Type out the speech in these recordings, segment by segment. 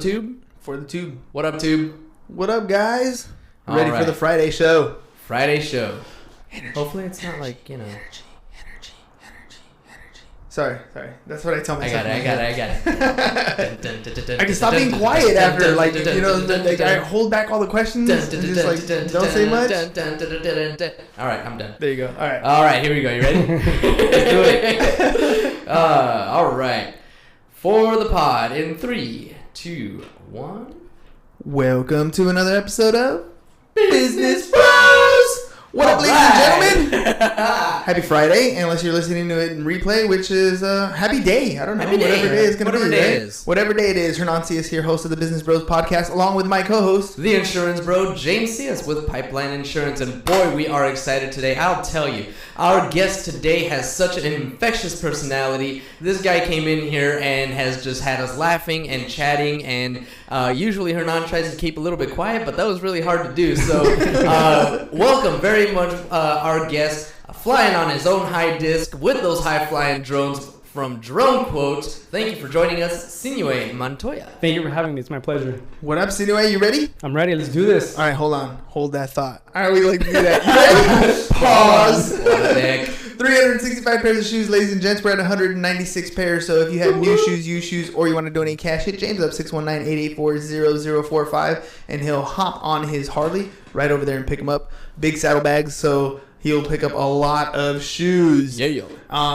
tube? For the tube. What up, tube? What up, guys? All Ready right. for the Friday show. Friday show. Energy. Hopefully it's not like, you know. Energy. Sorry. That's what I tell myself. I got it. I can stop being quiet after, like, you know, like I hold back all the questions and just like don't say much. All right, I'm done. There you go. All right, here we go. You ready? Let's do it. All right. For the pod in 3, 2, 1. Welcome to another episode of Business Bros. What up, ladies and gentlemen? Happy Friday, unless you're listening to it in replay, which is happy day. I don't know. Happy day. Whatever day it's going to be. Whatever day it is. Whatever day it is. Hernan is here, host of the Business Bros podcast, along with my co-host, the insurance bro, James Cias with Pipeline Insurance. And boy, we are excited today. I'll tell you, our guest today has such an infectious personality. This guy came in here and has just had us laughing and chatting. And usually Hernan tries to keep a little bit quiet, but that was really hard to do. So welcome very much our guest, flying on his own high disc with those high-flying drones from Drone Quotes. Thank you for joining us, Sinuhe Montoya. Thank you for having me. It's my pleasure. What up, Sinuhe? You ready? I'm ready. Let's do this. All right, hold on. Hold that thought. All right, we like to do that. You ready? Pause. What the heck? 365 pairs of shoes, ladies and gents. We're at 196 pairs. So if you have new shoes, used shoes, or you want to donate cash, hit James up 619-884-0045, and he'll hop on his Harley right over there and pick them up. Big saddlebags, so he'll pick up a lot of shoes. Yeah.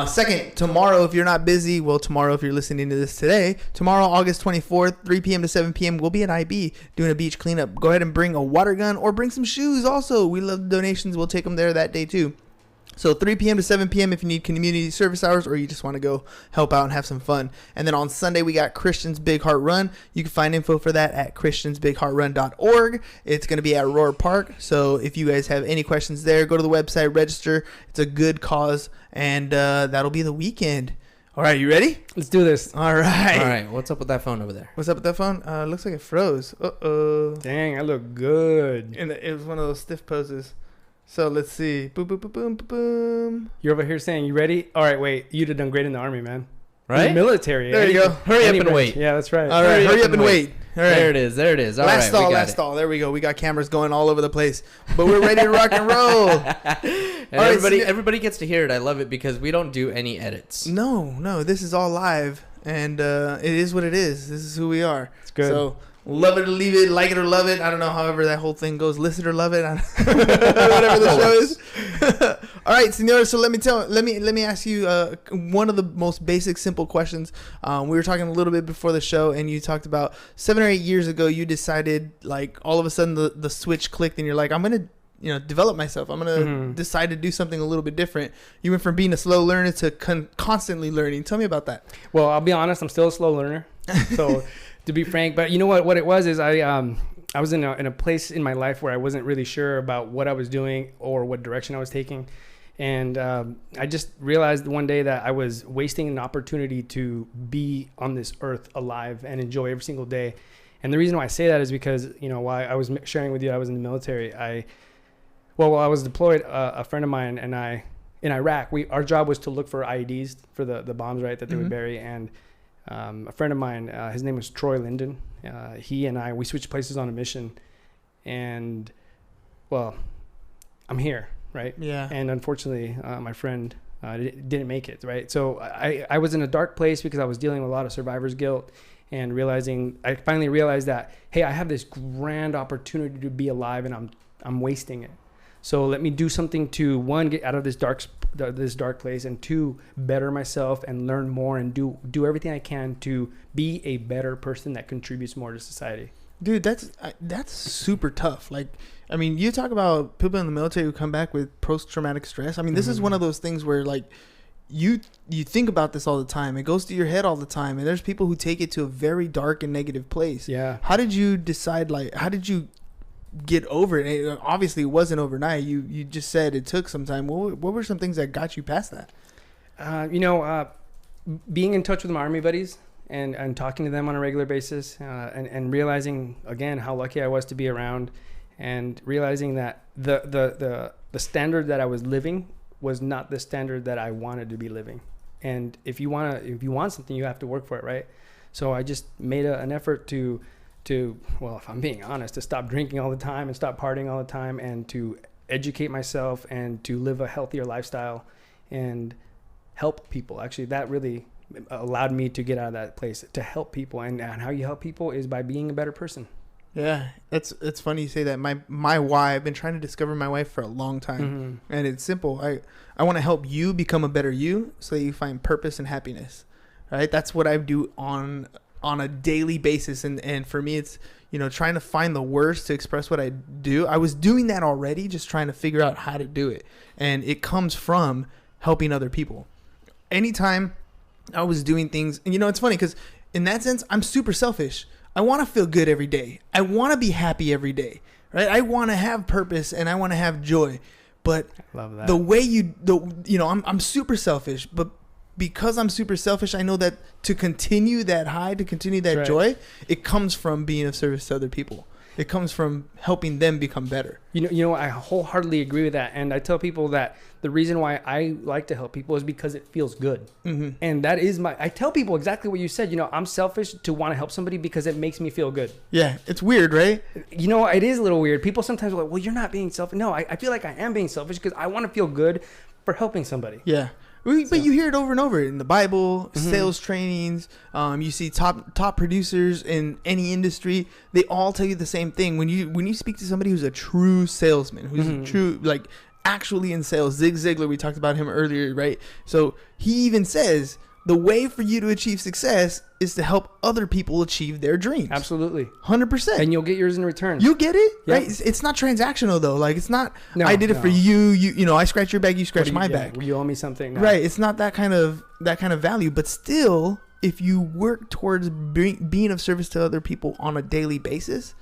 Second, tomorrow, if you're not busy, well, tomorrow, if you're listening to this today, tomorrow, August 24th, 3 p.m. to 7 p.m., we'll be at IB doing a beach cleanup. Go ahead and bring a water gun or bring some shoes also. We love donations. We'll take them there that day, too. So 3 p.m. to 7 p.m. if you need community service hours or you just want to go help out and have some fun. And then on Sunday, we got Christian's Big Heart Run. You can find info for that at christiansbigheartrun.org. It's going to be at Roar Park. So if you guys have any questions there, go to the website, register. It's a good cause, and that'll be the weekend. All right, you ready? Let's do this. All right. All right, what's up with that phone over there? What's up with that phone? Looks like it froze. Uh-oh. Dang, I look good. And it was one of those stiff poses. So let's see. Boom, boom, boom, boom, boom. You're over here saying, you ready? All right, wait. You'd have done great in the Army, man. Right? In the military. There you go. Hurry up and wait. Yeah, that's right. All right, hurry up and wait. All right. There it is. All right, last we got stall. There we go. We got cameras going all over the place, but we're ready to rock and roll. And All right, everybody gets to hear it. I love it because we don't do any edits. No, this is all live, and it is what it is. This is who we are. It's good. So love it or leave it, like it or love it. I don't know, however that whole thing goes. Listen or love it, whatever the show is. All right, senor. So let me ask you one of the most basic, simple questions. We were talking a little bit before the show, and you talked about 7 or 8 years ago. You decided, like, all of a sudden the switch clicked, and you're like, I'm gonna develop myself. I'm gonna decide to do something a little bit different. You went from being a slow learner to constantly learning. Tell me about that. Well, I'll be honest. I'm still a slow learner. So. To be frank, but you know what it was is I was in a place in my life where I wasn't really sure about what I was doing or what direction I was taking, and I just realized one day that I was wasting an opportunity to be on this earth alive and enjoy every single day. And the reason why I say that is because while I was sharing with you I was in the military, while I was deployed, a friend of mine and I in Iraq, our job was to look for IEDs for the bombs, right, that they would bury. And a friend of mine, his name was Troy Linden. He and we switched places on a mission, and well, I'm here, right? Yeah. And unfortunately, my friend didn't make it, right? So I was in a dark place because I was dealing with a lot of survivor's guilt, and I finally realized that, hey, I have this grand opportunity to be alive, and I'm wasting it. So let me do something to, one, get out of this dark place, and two, better myself and learn more and do everything I can to be a better person that contributes more to society. Dude, that's super tough. Like, I mean, you talk about people in the military who come back with post-traumatic stress. I mean, this is one of those things where, like, you think about this all the time. It goes through your head all the time, and there's people who take it to a very dark and negative place. Yeah. How did you decide? Like, how did you get over it? Obviously, it wasn't overnight. You just said it took some time. What were some things that got you past that? Being in touch with my Army buddies and talking to them on a regular basis, and realizing again how lucky I was to be around, and realizing that the standard that I was living was not the standard that I wanted to be living. And if you want something, you have to work for it, right? So I just made an effort to well, if I'm being honest, to stop drinking all the time and stop partying all the time, and to educate myself and to live a healthier lifestyle and help people. Actually, that really allowed me to get out of that place, to help people. And how you help people is by being a better person. Yeah, it's funny you say that. My why, I've been trying to discover my why for a long time, and it's simple. I want to help you become a better you, so that you find purpose and happiness. Right, that's what I do on a daily basis, and for me, it's trying to find the words to express what I do. I was doing that already, just trying to figure out how to do it, and it comes from helping other people. Anytime I was doing things, and it's funny because in that sense, I'm super selfish. I want to feel good every day. I want to be happy every day, right? I want to have purpose and I want to have joy. But love that. the way I'm super selfish, but because I'm super selfish, I know that to continue that high, to continue that joy, it comes from being of service to other people. It comes from helping them become better. I wholeheartedly agree with that. And I tell people that the reason why I like to help people is because it feels good. Mm-hmm. And that is I tell people exactly what you said. I'm selfish to want to help somebody because it makes me feel good. Yeah, it's weird, right? It is a little weird. People sometimes are like, well, you're not being selfish. No, I feel like I am being selfish because I want to feel good for helping somebody. Yeah. But you hear it over and over in the Bible, sales trainings. You see top producers in any industry. They all tell you the same thing. When you speak to somebody who's a true salesman, who's a true, like, actually in sales, Zig Ziglar, we talked about him earlier, right? So he even says the way for you to achieve success is to help other people achieve their dreams. Absolutely. 100%. And you'll get yours in return. You get it, Yep. right? It's not transactional though. Like, it's not, I did it for you, I scratch your back, you scratch my back. You owe me something. No. Right. It's not that kind of value, but still, if you work towards being of service to other people on a daily basis,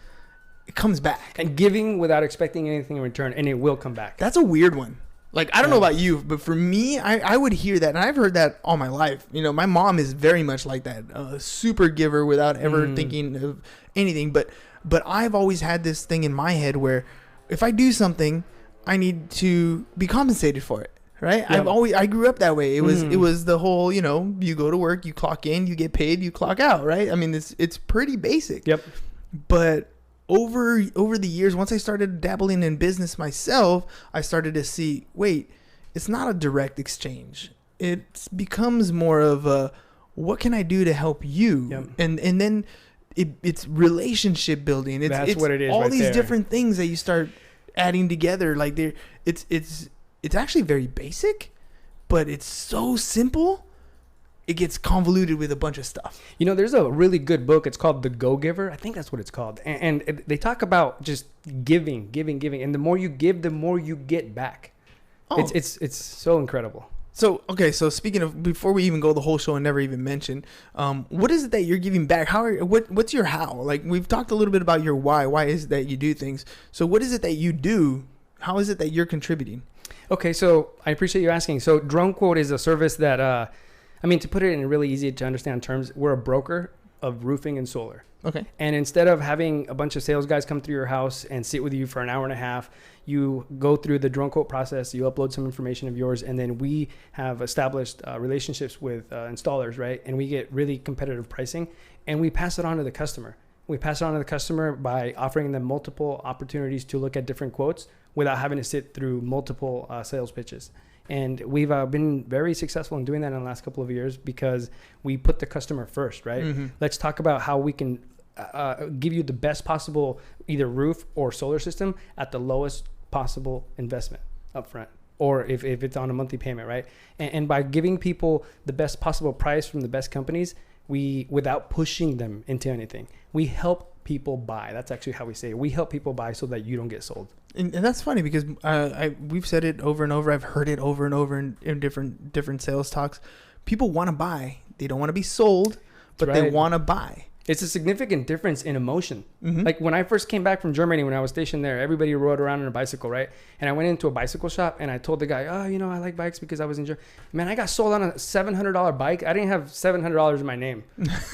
it comes back. And giving without expecting anything in return, and it will come back. That's a weird one. Like, I don't know about you, but for me, I would hear that, and I've heard that all my life. My mom is very much like that, a super giver without ever thinking of anything. But I've always had this thing in my head where if I do something, I need to be compensated for it, right? Yep. I grew up that way. It was the whole, you go to work, you clock in, you get paid, you clock out, right? I mean, it's pretty basic. Yep. But over the years, once I started dabbling in business myself, I started to see, wait, it's not a direct exchange. It becomes more of a, what can I do to help you? Yep. And then it's relationship building. It's what it is. All right these there. different things that you start adding together. Like, it's actually very basic, but it's so simple. It gets convoluted with a bunch of stuff. There's a really good book. It's called The Go-Giver. I think that's what it's called. And they talk about just giving. And the more you give, the more you get back. Oh. It's so incredible. So speaking of, before we even go the whole show and never even mention, what is it that you're giving back? What's your how? Like, we've talked a little bit about your why. Why is it that you do things? So what is it that you do? How is it that you're contributing? Okay, so I appreciate you asking. So Drone Quote is a service that... to put it in really easy to understand terms, we're a broker of roofing and solar. Okay. And instead of having a bunch of sales guys come through your house and sit with you for an hour and a half, you go through the drone quote process, you upload some information of yours, and then we have established relationships with installers, right? And we get really competitive pricing, and we pass it on to the customer. We pass it on to the customer by offering them multiple opportunities to look at different quotes without having to sit through multiple sales pitches. And we've been very successful in doing that in the last couple of years because we put the customer first, right? Mm-hmm. Let's talk about how we can give you the best possible either roof or solar system at the lowest possible investment upfront, or if it's on a monthly payment, right? And by giving people the best possible price from the best companies, without pushing them into anything, we help people buy. That's actually how we say it. We help people buy so that you don't get sold. And that's funny because we've said it over and over. I've heard it over and over in different sales talks. People want to buy. They don't want to be sold, but they want to buy. It's a significant difference in emotion. Mm-hmm. Like when I first came back from Germany, when I was stationed there, everybody rode around on a bicycle, right? And I went into a bicycle shop and I told the guy, I like bikes because I was in Germany. Man, I got sold on a $700 bike. I didn't have $700 in my name.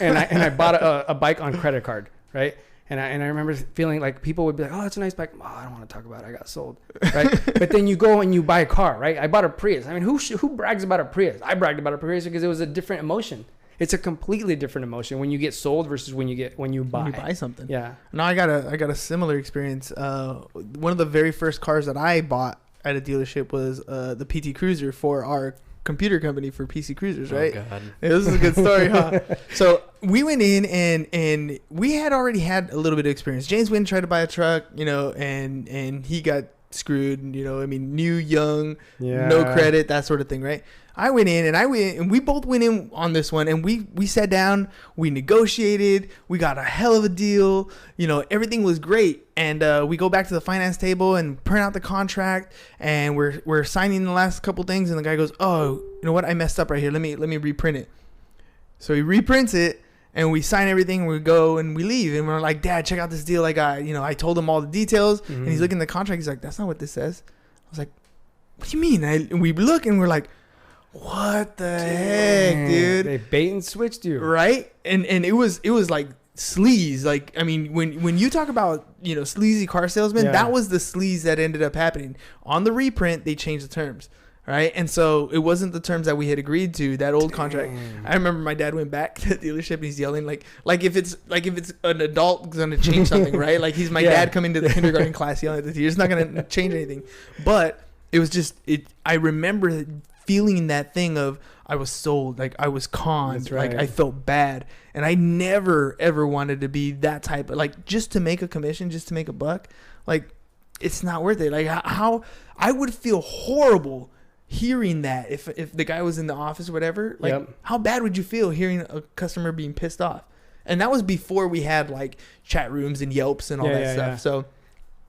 and I bought a bike on credit card, right? And I remember feeling like people would be like, oh, that's a nice bike. Oh, I don't want to talk about it. I got sold, right? But then you go and you buy a car, right? I bought a Prius. I mean, who brags about a Prius? I bragged about a Prius because it was a different emotion. It's a completely different emotion when you get sold versus when you buy. When you buy something. Yeah. No, I got a similar experience. One of the very first cars that I bought at a dealership was the PT Cruiser for our computer company for PC Cruisers, right? Oh, God. Yeah, this is a good story, huh? So we went in and we had already had a little bit of experience. James went and tried to buy a truck, you know, and he got screwed, you know, I mean, new, young, no credit, that sort of thing, right? I went in and we both went in on this one, and we sat down, we negotiated, we got a hell of a deal, you know, everything was great. And we go back to the finance table and print out the contract, and we're signing the last couple things, and the guy goes, "Oh, you know what? I messed up right here. Let me reprint it." So he reprints it, and we sign everything, and we go and we leave, and we're like, "Dad, check out this deal I got." You know, I told him all the details, and he's looking at the contract. He's like, "That's not what this says." I was like, "What do you mean?" And we look, and we're like, "What the heck, dude?" They bait and switched you, right? And it was like sleaze. Like, I mean, when you talk about, you know, sleazy car salesmen, that was the sleaze that ended up happening. On the reprint, they changed the terms, right? And so it wasn't the terms that we had agreed to, that old contract. I remember my dad went back to the dealership and he's yelling like if it's an adult gonna change something, right? Like he's my dad coming to the kindergarten class yelling at the teacher. It's not gonna change anything. But it was just I remember feeling that thing of I was sold, like I was conned, right. Like I felt bad, and I never ever wanted to be that type of, like, just to make a commission, just to make a buck, like it's not worth it. Like how I would feel horrible hearing that if the guy was in the office or whatever, like how bad would you feel hearing a customer being pissed off? And that was before we had like chat rooms and Yelps and all that stuff. So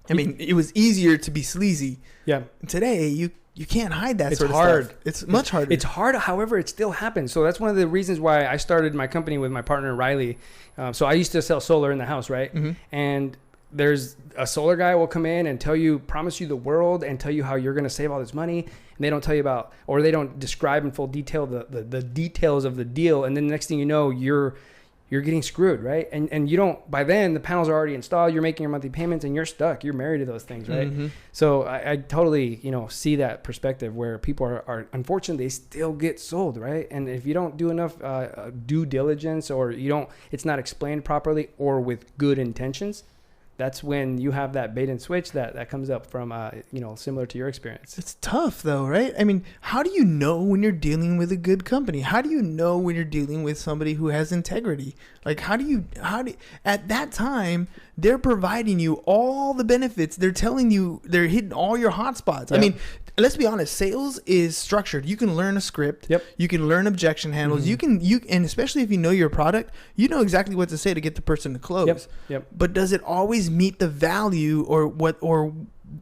I mean, it was easier to be sleazy. Yeah. Today you can't hide that sort of hard. stuff. It's much harder. It's hard. However, it still happens. So that's one of the reasons why I started my company with my partner, Riley. So I used to sell solar in the house, right? Mm-hmm. And there's a solar guy will come in and promise you the world and tell you how you're going to save all this money. And they don't tell you about, or they don't describe in full detail the details of the deal. And then the next thing you know, you're getting screwed, right? And you don't, by then the panels are already installed, you're making your monthly payments and you're stuck. You're married to those things, right? Mm-hmm. So I totally, see that perspective where people are unfortunately, they still get sold, right? And if you don't do enough due diligence, or it's not explained properly or with good intentions, that's when you have that bait and switch that comes up from, similar to your experience. It's tough though, right? I mean, how do you know when you're dealing with a good company? How do you know when you're dealing with somebody who has integrity? Like, how do you, at that time, they're providing you all the benefits. They're telling you, they're hitting all your hot spots. Yep. I mean, let's be honest, sales is structured. You can learn a script. Yep. You can learn objection handles. Mm-hmm. And especially if you know your product, you know exactly what to say to get the person to close. Yep. But does it always meet the value or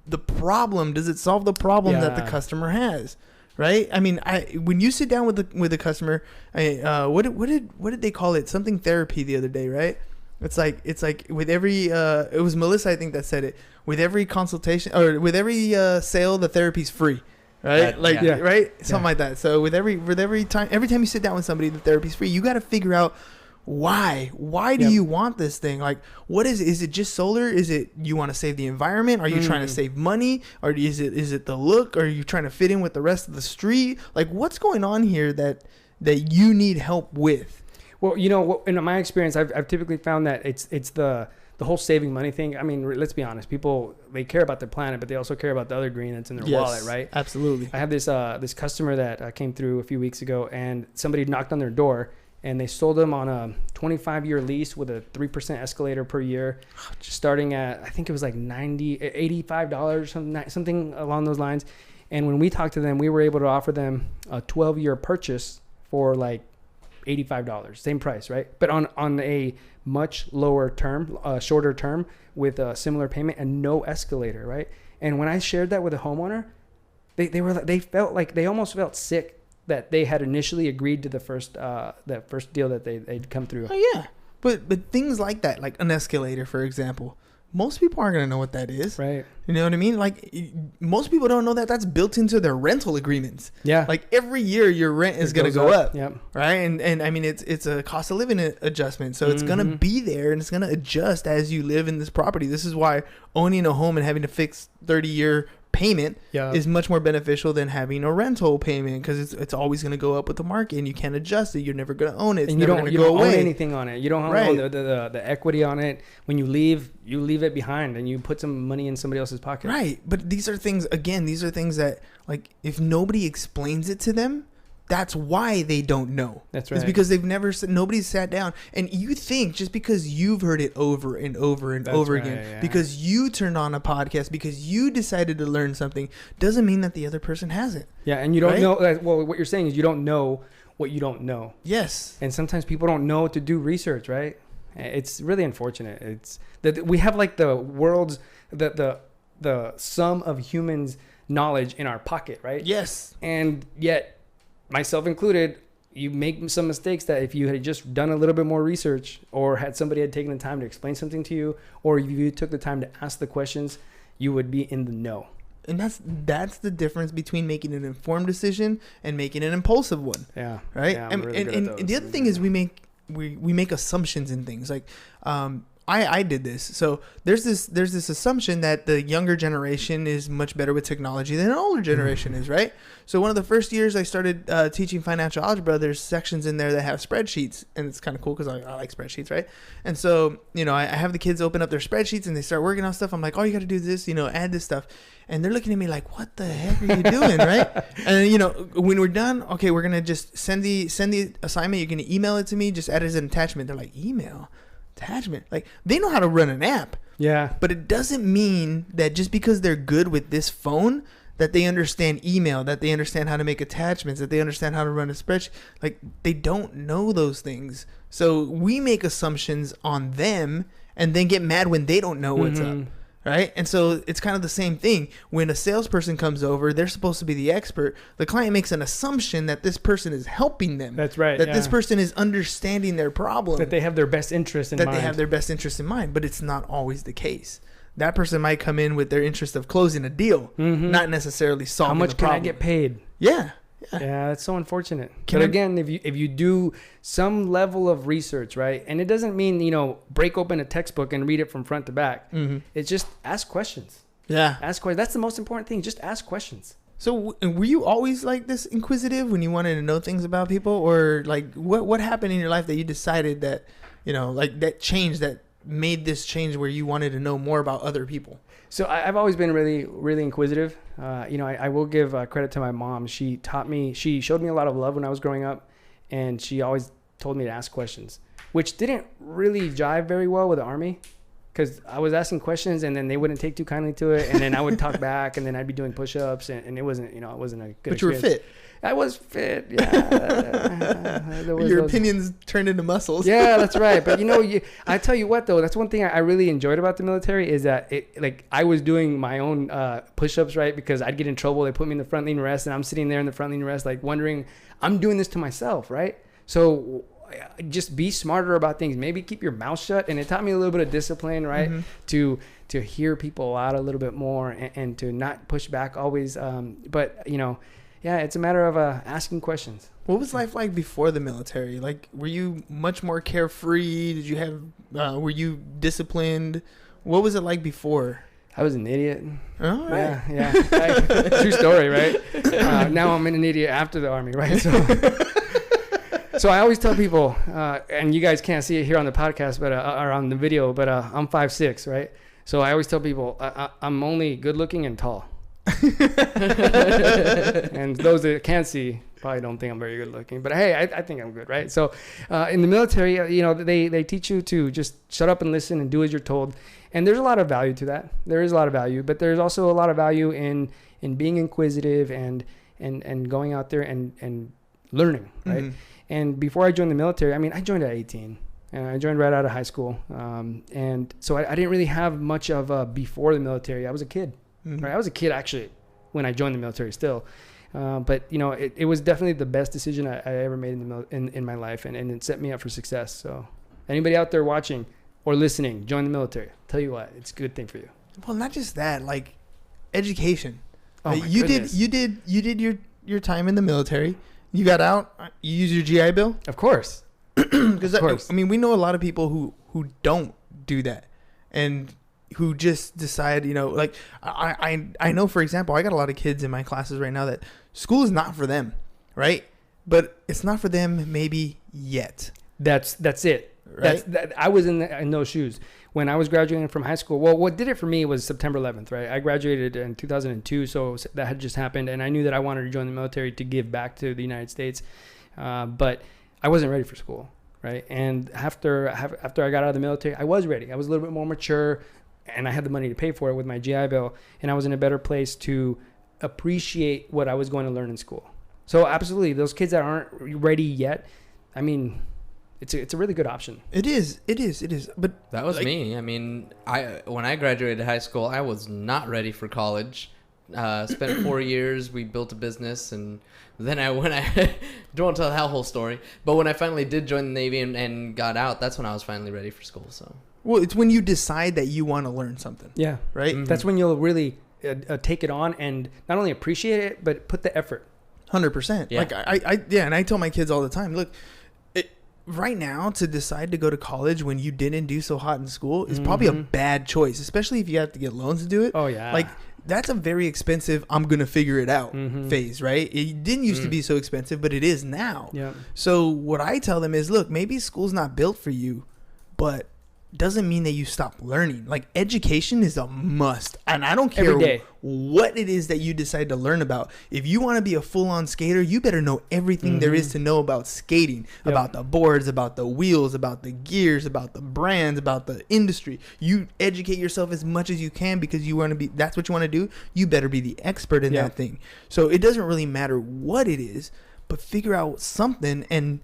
the problem? Does it solve the problem that the customer has? Right? I mean, when you sit down with the customer, what did they call it? Something therapy the other day, right? It's like with every it was Melissa, I think, that said it. With every consultation or with every sale, the therapy's free, right? Right? Something like that. So with every time you sit down with somebody, the therapy's free. You got to figure out why do you want this thing? Like, what is it just solar? Is it you want to save the environment? Are you trying to save money? Or is it the look? Or are you trying to fit in with the rest of the street? Like, what's going on here that you need help with? Well, in my experience, I've typically found that it's the whole saving money thing. I mean, let's be honest. People, they care about their planet, but they also care about the other green that's in their wallet, right? Absolutely. I have this customer that came through a few weeks ago, and somebody knocked on their door, and they sold them on a 25-year lease with a 3% escalator per year, starting at, I think it was like $85, something along those lines. And when we talked to them, we were able to offer them a 12-year purchase for like $85, same price, right? But on a much lower term, shorter term, with a similar payment and no escalator, right? And when I shared that with a homeowner, they almost felt sick that they had initially agreed to the first deal that they'd come through. Oh yeah, but things like that, like an escalator, for example, most people aren't gonna know what that is, right? You know what I mean? Like, most people don't know that that's built into their rental agreements. Yeah, like every year your rent is gonna go up. Yep. Right, and I mean it's a cost of living adjustment, so it's gonna be there and it's gonna adjust as you live in this property. This is why owning a home and having to fix 30-year payment Yeah. is much more beneficial than having a rental payment, because it's always going to go up with the market and you can't adjust it. You're never going to own it. It's and never going to you go don't away. own anything on it. You don't own the equity on it. When you leave it behind and you put some money in somebody else's pocket. Right. But these are things that, like, if nobody explains it to them, that's why they don't know. That's right. It's because nobody's sat down. And you think just because you've heard it over and over and over again, because you turned on a podcast, because you decided to learn something, doesn't mean that the other person hasn't. Yeah, and you don't know. Well, what you're saying is you don't know what you don't know. Yes. And sometimes people don't know to do research, right? It's really unfortunate. It's that we have like the world's the sum of humans' knowledge in our pocket, right? Yes. And yet, myself included, you make some mistakes that if you had just done a little bit more research, or had somebody had taken the time to explain something to you, or if you took the time to ask the questions, you would be in the know. And that's the difference between making an informed decision and making an impulsive one. Yeah. Right. Yeah, and the other thing is we make assumptions in things. Like, I did this. So there's this assumption that the younger generation is much better with technology than an older generation is, right? So one of the first years I started teaching financial algebra, there's sections in there that have spreadsheets, and it's kind of cool because I like spreadsheets, right? And so, I have the kids open up their spreadsheets and they start working on stuff. I'm like, oh, you got to do this, add this stuff. And they're looking at me like, what the heck are you doing, right? And, when we're done, okay, we're going to just send the assignment. You're going to email it to me, just add it as an attachment. They're like, email? Attachment? Like, they know how to run an app. Yeah. But it doesn't mean that just because they're good with this phone that they understand email, that they understand how to make attachments, that they understand how to run a spreadsheet. Like, they don't know those things. So we make assumptions on them and then get mad when they don't know what's up. Right? And so it's kind of the same thing. When a salesperson comes over, they're supposed to be the expert. The client makes an assumption that this person is helping them. That's right. That this person is understanding their problem. That they have their best interest in mind. That they have their best interest in mind. But it's not always the case. That person might come in with their interest of closing a deal, not necessarily solving the problem. How much can I get paid? Yeah. Yeah, that's so unfortunate. But again, if you do some level of research, right, and it doesn't mean break open a textbook and read it from front to back. It's just ask questions. Yeah, ask questions. That's the most important thing. Just ask questions. So were you always like this inquisitive when you wanted to know things about people, or like what happened in your life that you decided that like that changed, that made this change where you wanted to know more about other people? So I've always been really, really inquisitive. I will give credit to my mom. She showed me a lot of love when I was growing up, and she always told me to ask questions, which didn't really jive very well with the Army, because I was asking questions and then they wouldn't take too kindly to it, and then I would talk back, and then I'd be doing push-ups, and it wasn't, it wasn't a good. But you were fit. I was fit, yeah. Your opinions turned into muscles. Yeah, that's right. But I tell you what, though, that's one thing I really enjoyed about the military is that I was doing my own push-ups, right? Because I'd get in trouble. They put me in the front lean rest, and I'm sitting there in the front lean rest, like wondering, I'm doing this to myself, right? So just be smarter about things. Maybe keep your mouth shut. And it taught me a little bit of discipline, right? To hear people out a little bit more and to not push back always. But yeah, it's a matter of asking questions. What was life like before the military? Like, were you much more carefree? Did you have, were you disciplined? What was it like before? I was an idiot. Oh, right. Yeah. True story, right? Now I'm an idiot after the Army, right? So I always tell people, and you guys can't see it here on the podcast, but or on the video, but I'm 5'6", right? So I always tell people I'm only good looking and tall. And those that can't see probably don't think I'm very good looking, but hey, I think I'm good, right? So in the military, they teach you to just shut up and listen and do as you're told, and there's a lot of value to that. There is a lot of value, but there's also a lot of value in being inquisitive and going out there and learning, right? And before I joined the military, I joined at 18. And I joined right out of high school, and so I didn't really have much of before the military. I was a kid. Right? I was a kid actually when I joined the military still, but it was definitely the best decision I ever made in my life, and it set me up for success. So anybody out there watching or listening, join the military. Tell you what, it's a good thing for you. Well, not just that, like education. Oh, my you goodness. did your time in the military. You got out. You used your GI Bill. Of course. Because we know a lot of people who don't do that, and who just decide, like I know, for example, I got a lot of kids in my classes right now that school is not for them, right? But it's not for them maybe yet. That's it. Right? I was in those shoes when I was graduating from high school. Well, what did it for me was September 11th, right? I graduated in 2002, so that had just happened, and I knew that I wanted to join the military to give back to the United States, but I wasn't ready for school, right? And after I got out of the military, I was ready. I was a little bit more mature, and I had the money to pay for it with my GI Bill, and I was in a better place to appreciate what I was going to learn in school. So absolutely, those kids that aren't ready yet, I mean, it's a really good option. It is. But that was me. I mean, when I graduated high school, I was not ready for college. Spent 4 years. We built a business, and then when I don't want to tell that whole story, but when I finally did join the Navy and got out, that's when I was finally ready for school. So, well, it's when you decide that you want to learn something. Yeah. Right. Mm-hmm. That's when you'll really take it on and not only appreciate it, but put the effort. 100%. Yeah. Like and I tell my kids all the time, look, right now to decide to go to college when you didn't do so hot in school is probably a bad choice, especially if you have to get loans to do it. Oh yeah. Like that's a very expensive, I'm going to figure it out phase, right? It didn't used to be so expensive, but it is now. Yeah. So what I tell them is, look, maybe school's not built for you, but doesn't mean that you stop learning. Like education is a must, and I don't care what it is that you decide to learn about. If you want to be a full-on skater, you better know everything there is to know about skating, about the boards, about the wheels, about the gears, about the brands, about the industry. You educate yourself as much as you can because you want to be, that's what you want to do. You better be the expert in that thing. So it doesn't really matter what it is, but figure out something and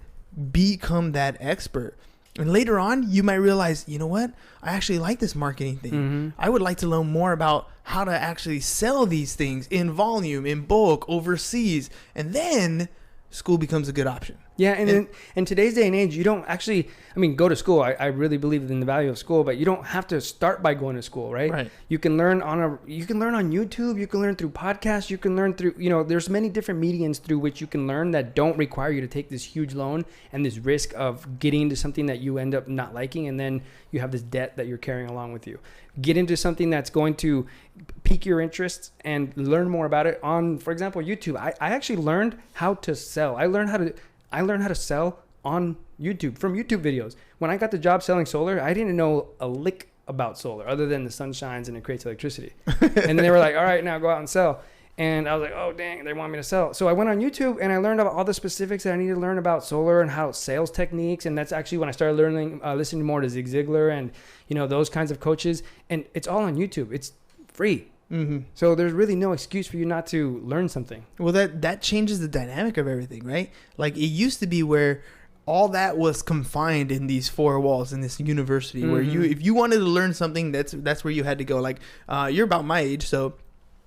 become that expert. And later on, you might realize, you know what? I actually like this marketing thing. I would like to learn more about how to actually sell these things in volume, in bulk, overseas. And then school becomes a good option. Yeah, and in today's day and age, you don't actually, go to school. I really believe in the value of school, but you don't have to start by going to school, right? Right. You can learn on YouTube, you can learn through podcasts, you can learn through, there's many different mediums through which you can learn that don't require you to take this huge loan and this risk of getting into something that you end up not liking, and then you have this debt that you're carrying along with you. Get into something that's going to pique your interests and learn more about it on, for example, YouTube. I actually learned how to sell. I learned how to sell on YouTube from YouTube videos. When I got the job selling solar, I didn't know a lick about solar other than the sun shines and it creates electricity. And then they were like, all right, now go out and sell. And I was like, oh, dang, they want me to sell. So I went on YouTube and I learned about all the specifics that I needed to learn about solar and how sales techniques. And that's actually when I started learning, listening more to Zig Ziglar and, those kinds of coaches. And it's all on YouTube. It's free. So there's really no excuse for you not to learn something. Well, that changes the dynamic of everything, right? Like it used to be where all that was confined in these four walls in this university where if you wanted to learn something, that's where you had to go. Like you're about my age, so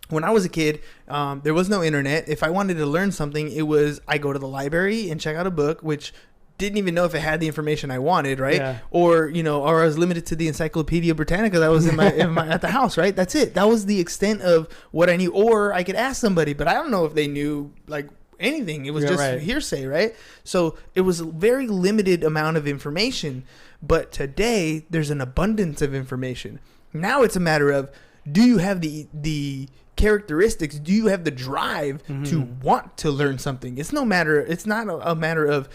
when I was a kid, there was no internet. If I wanted to learn something, it was I go to the library and check out a book, which didn't even know if it had the information I wanted, right? Yeah. Or I was limited to the Encyclopedia Britannica that was in my at the house, right? That's it. That was the extent of what I knew. Or I could ask somebody, but I don't know if they knew like anything. It was just hearsay, right? So it was a very limited amount of information. But today there's an abundance of information. Now it's a matter of, do you have the characteristics? Do you have the drive to want to learn something? It's not a matter of,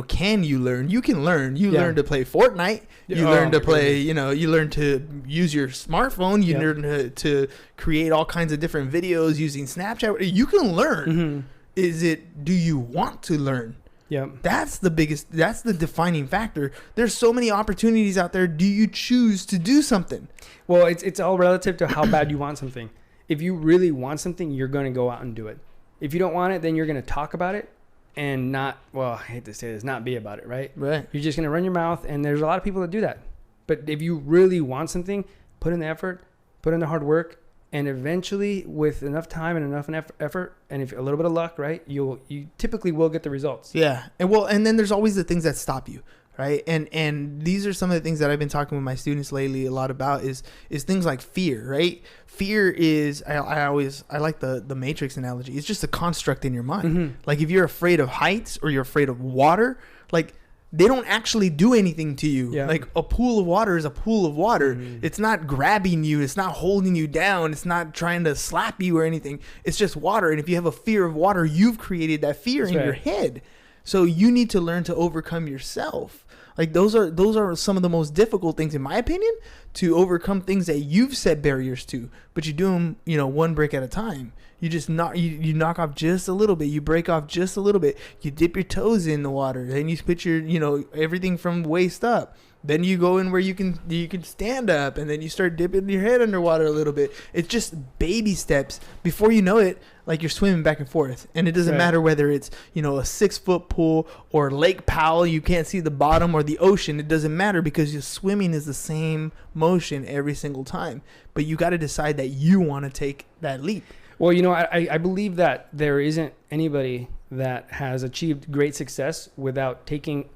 can you learn? You can learn. You learn to play Fortnite. You learn to play, you learn to use your smartphone. You learn to create all kinds of different videos using Snapchat. You can learn. Do you want to learn? Yeah. That's the defining factor. There's so many opportunities out there. Do you choose to do something? Well, it's all relative to how bad you want something. If you really want something, you're going to go out and do it. If you don't want it, then you're going to talk about it and not, well, I hate to say this, not be about it, right? Right. You're just going to run your mouth, and there's a lot of people that do that. But if you really want something, put in the effort, put in the hard work, and eventually with enough time and enough effort and if a little bit of luck, right, you typically will get the results. Yeah. And then there's always the things that stop you. Right. And these are some of the things that I've been talking with my students lately a lot about is things like fear. Right. Fear is I like the Matrix analogy. It's just a construct in your mind. Like if you're afraid of heights or you're afraid of water, like they don't actually do anything to you. Yeah. Like a pool of water is a pool of water. It's not grabbing you. It's not holding you down. It's not trying to slap you or anything. It's just water. And if you have a fear of water, you've created that fear in your head. So you need to learn to overcome yourself. Like those are some of the most difficult things, in my opinion, to overcome things that you've set barriers to. But you do them, one brick at a time. You just you knock off just a little bit. You break off just a little bit. You dip your toes in the water. Then you put your, everything from waist up. Then you go in where you can stand up, and then you start dipping your head underwater a little bit. It's just baby steps. Before you know it, like you're swimming back and forth, and it doesn't matter whether it's a 6-foot pool or Lake Powell, you can't see the bottom, or the ocean. It doesn't matter because your swimming is the same motion every single time. But you got to decide that you want to take that leap. Well, I believe that there isn't anybody that has achieved great success without taking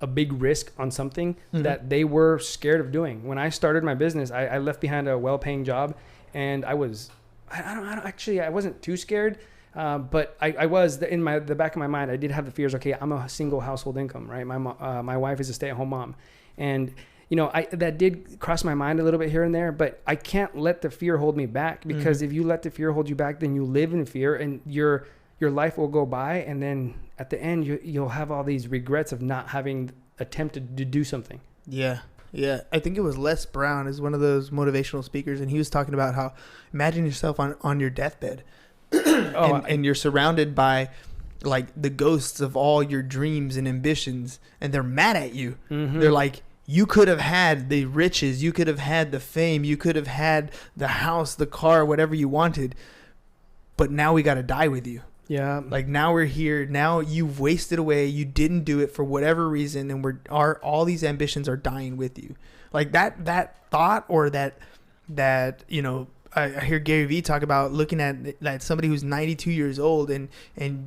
a big risk on something that they were scared of doing. When I started my business, I left behind a well-paying job, and I wasn't too scared, but I was in the back of my mind. I did have the fears. Okay, I'm a single household income, right? My wife is a stay-at-home mom, and that did cross my mind a little bit here and there, but I can't let the fear hold me back, because if you let the fear hold you back, then you live in fear, and your life will go by, and then at the end you'll have all these regrets of not having attempted to do something. Yeah. I think it was Les Brown is one of those motivational speakers, and he was talking about how, imagine yourself on your deathbed, and you're surrounded by like the ghosts of all your dreams and ambitions, and they're mad at you. They're like, you could have had the riches, you could have had the fame, you could have had the house, the car, whatever you wanted, but now we got to die with you. Yeah. Like now we're here. Now you've wasted away. You didn't do it for whatever reason, and all these ambitions are dying with you. Like that thought, or that I hear Gary Vee talk about looking at somebody who's 92 years old, and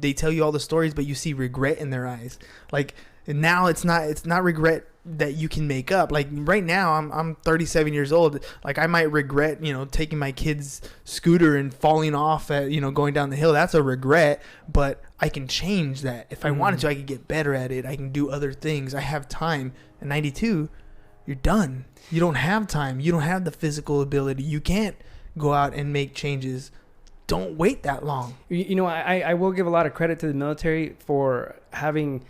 they tell you all the stories, but you see regret in their eyes. Like now it's not regret that you can make up. Like right now I'm 37 years old. Like I might regret taking my kid's scooter and falling off at going down the hill. That's a regret, but I can change that. If I wanted to, I could get better at it. I can do other things. I have time. At 92, you're done. You don't have time. You don't have the physical ability. You can't go out and make changes. Don't wait that long. I will give a lot of credit to the military for having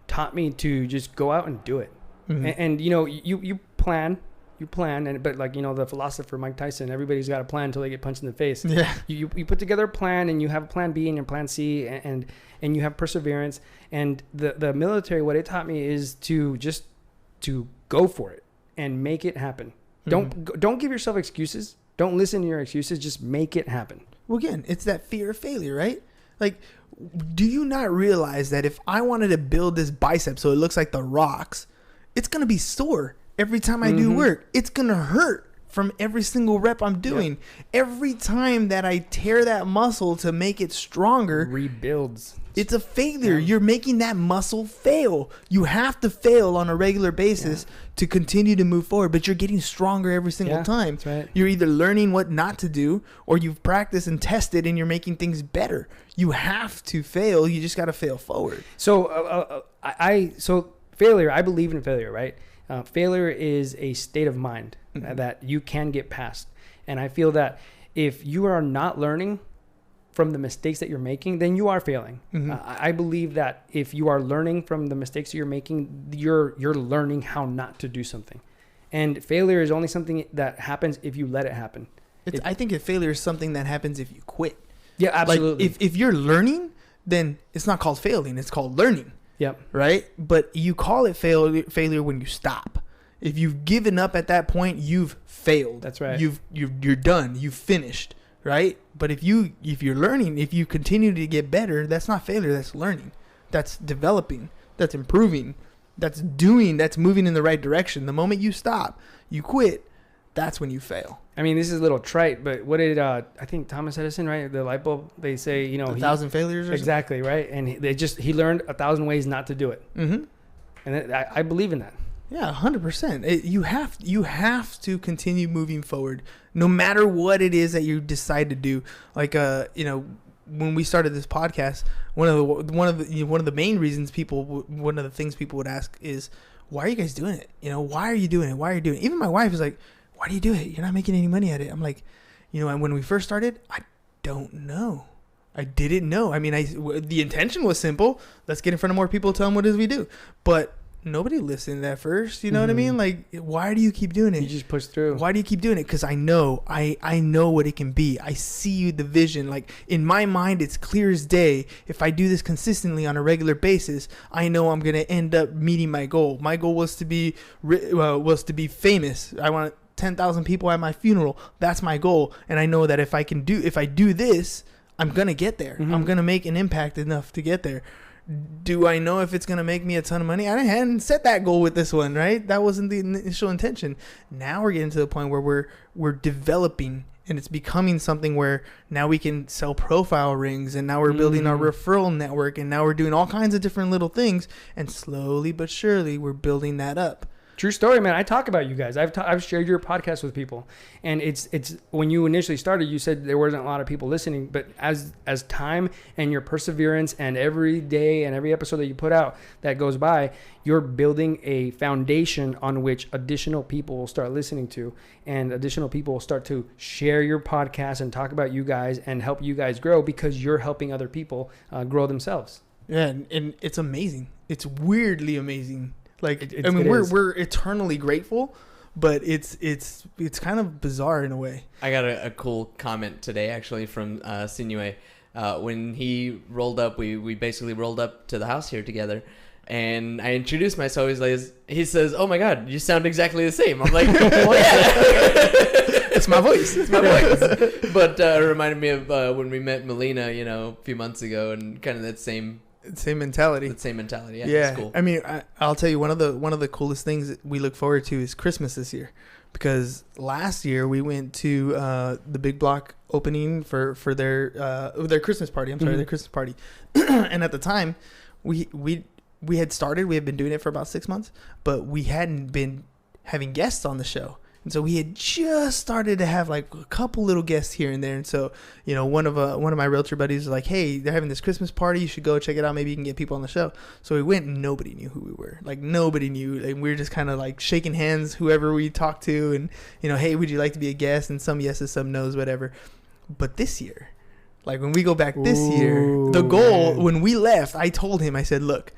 taught me to just go out and do it. And you plan, but like the philosopher Mike Tyson, everybody's got a plan until they get punched in the face. Yeah. You put together a plan, and you have a plan B and your plan C, and you have perseverance. And the military, what it taught me is to go for it and make it happen. Don't give yourself excuses. Don't listen to your excuses. Just make it happen. Well, again, it's that fear of failure, right? Like, do you not realize that if I wanted to build this bicep so it looks like The Rock's, it's going to be sore every time I do work. It's going to hurt from every single rep I'm doing. Every time that I tear that muscle to make it stronger, rebuilds. It's a failure. You're making that muscle fail. You have to fail on a regular basis to continue to move forward, but you're getting stronger every single time. That's right. You're either learning what not to do, or you've practiced and tested and you're making things better. You have to fail. You just got to fail forward. So failure, I believe in failure, right? Failure is a state of mind that you can get past. And I feel that if you are not learning from the mistakes that you're making, then you are failing. I believe that if you are learning from the mistakes you're making, you're learning how not to do something. And failure is only something that happens if you let it happen. I think failure is something that happens if you quit. Yeah, absolutely. Like if you're learning, then it's not called failing. It's called learning. Yep. Right? But you call it failure when you stop. If you've given up at that point, you've failed. That's right. You're done. You've finished. Right? But if you're learning, if you continue to get better, that's not failure. That's learning. That's developing. That's improving. That's moving in the right direction. The moment you stop, you quit, that's when you fail. I mean, this is a little trite, but what did I think Thomas Edison, right? The light bulb. They say 1,000 failures. Or exactly something? Right, and he learned 1,000 ways not to do it. And I believe in that. Yeah, 100%. You have to continue moving forward, no matter what it is that you decide to do. Like when we started this podcast, one of the main reasons one of the things people would ask is, why are you guys doing it? Why are you doing it? Why are you doing it? Even my wife is like, why do you do it? You're not making any money at it. I'm like, and when we first started, I don't know. I didn't know. I mean, the intention was simple. Let's get in front of more people, tell them what it is we do. But nobody listened at first. You know what I mean? Like, why do you keep doing it? You just push through. Why do you keep doing it? Because I know what it can be. I see the vision. Like, in my mind, it's clear as day. If I do this consistently on a regular basis, I know I'm going to end up meeting my goal. My goal was to be famous. I want 10,000 people at my funeral. That's my goal. And I know that if I do this, I'm going to get there. I'm going to make an impact enough to get there. Do I know if it's going to make me a ton of money? I hadn't set that goal with this one, right? That wasn't the initial intention. Now we're getting to the point where we're developing, and it's becoming something where now we can sell profile rings, and now we're building our referral network, and now we're doing all kinds of different little things, and slowly but surely we're building that up. True story, man. I talk about you guys. I've shared your podcast with people, and it's when you initially started, you said there wasn't a lot of people listening, but as time and your perseverance and every day and every episode that you put out that goes by, you're building a foundation on which additional people will start listening to, and additional people will start to share your podcast and talk about you guys and help you guys grow because you're helping other people grow themselves. Yeah, and it's amazing. It's weirdly amazing. Like, I mean, we're eternally grateful, but it's kind of bizarre in a way. I got a cool comment today, actually, from Sinuhe. When he rolled up, we basically rolled up to the house here together, and I introduced myself. He says, "Oh my God, you sound exactly the same." I'm like, "Well, yeah." It's my voice. It's my voice. But it reminded me of when we met Melina, a few months ago, and kind of that same mentality. Yeah. It's cool. I mean, I'll tell you, one of the coolest things that we look forward to is Christmas this year, because last year we went to the Big Block opening for their Christmas party. Their Christmas party, and at the time, we had started. We had been doing it for about 6 months, but we hadn't been having guests on the show. And so we had just started to have like a couple little guests here and there. And so, one of my realtor buddies was like, "Hey, they're having this Christmas party. You should go check it out. Maybe you can get people on the show." So we went, and nobody knew who we were. Like, nobody knew. And we were just kind of like shaking hands, whoever we talked to, and "Hey, would you like to be a guest?" And some yeses, some nos, whatever. But this year, like when we go back this year, the goal, when we left, I told him, I said, "Look,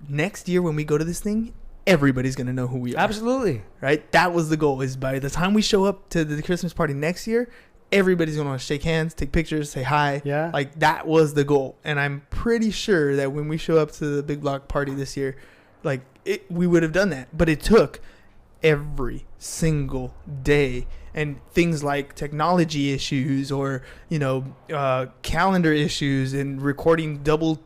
next year when we go to this thing, everybody's going to know who we are." Absolutely. Right? That was the goal, is by the time we show up to the Christmas party next year, everybody's going to want to shake hands, take pictures, say hi. Yeah. Like, that was the goal. And I'm pretty sure that when we show up to the Big Block party this year, like, we would have done that. But it took every single day, and things like technology issues or calendar issues and recording double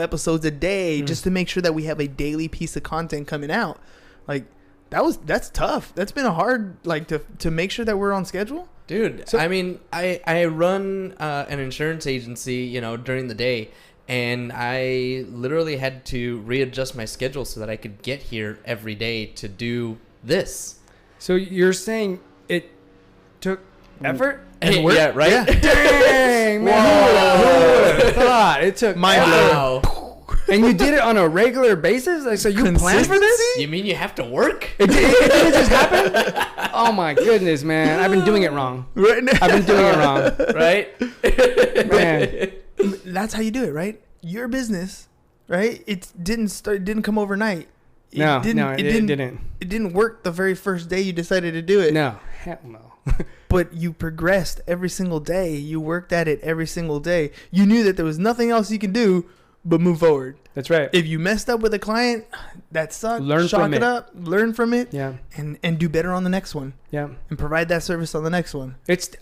episodes a day just to make sure that we have a daily piece of content coming out. Like, that's tough. That's been a hard, like, to make sure that we're on schedule, dude. So, I mean, I run an insurance agency during the day, and I literally had to readjust my schedule so that I could get here every day to do this. So you're saying it took effort and work? Yeah, right? Yeah. Dang, man. Who would have thought? It took mind blowing. And you did it on a regular basis? Like, so you planned for this? You mean you have to work? It didn't just happen? Oh my goodness, man. I've been doing it wrong. Right now. I've been doing it wrong. Right? Man. That's how you do it, right? Your business, right? It didn't come overnight. It didn't. It didn't work the very first day you decided to do it. No. Hell no. But you progressed every single day. You worked at it every single day. You knew that there was nothing else you can do but move forward. That's right. If you messed up with a client, that sucked. Learn from it. Up, learn from it. Yeah. And do better on the next one. Yeah. And provide that service on the next one. It's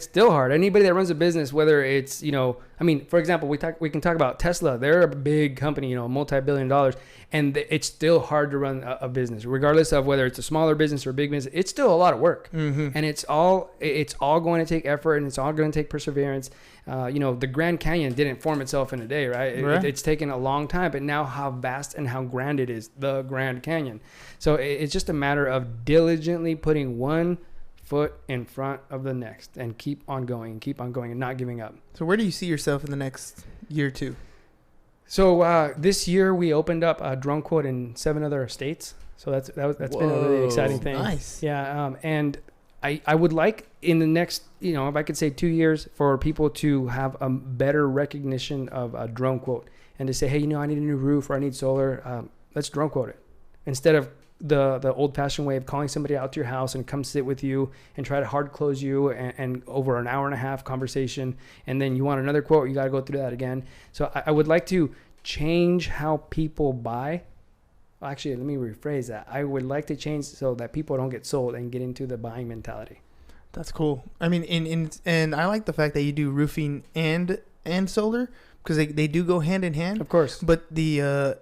still hard. Anybody that runs a business, whether it's, for example, we can talk about Tesla. They're a big company, multi-billion dollars, and it's still hard to run a business, regardless of whether it's a smaller business or a big business. It's still a lot of work, and it's all going to take effort, and it's all going to take perseverance. The Grand Canyon didn't form itself in a day, right? It's taken a long time, but now how vast and how grand it is, the Grand Canyon. So it's just a matter of diligently putting one foot in front of the next and keep on going and not giving up. So where do you see yourself in the next year or two? So this year we opened up a drone quote in 7 other states. So that's been a really exciting thing. Nice. Yeah. And I would like in the next, if I could say 2 years, for people to have a better recognition of a drone quote and to say, hey, I need a new roof or I need solar. Let's drone quote it instead of the old-fashioned way of calling somebody out to your house and come sit with you and try to hard close you and over an hour and a half conversation, and then you want another quote, you got to go through that again. So I would like to change how people buy. Actually, let me rephrase that. I would like to change so that people don't get sold and get into the buying mentality. That's cool. I mean, and I like the fact that you do roofing and solar, because they do go hand in hand. Of course. But the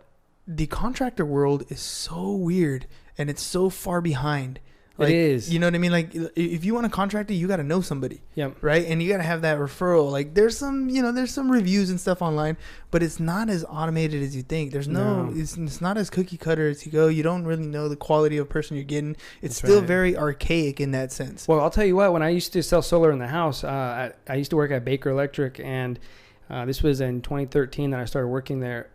contractor world is so weird and it's so far behind. Like, it is. You know what I mean? Like, if you want a contractor, you got to know somebody. Yep. Right? And you got to have that referral. Like, there's some reviews and stuff online, but it's not as automated as you think. There's it's not as cookie cutter as you go. You don't really know the quality of person you're getting. It's still very archaic in that sense. Well, I'll tell you what, when I used to sell solar in the house, I used to work at Baker Electric, and this was in 2013 that I started working there.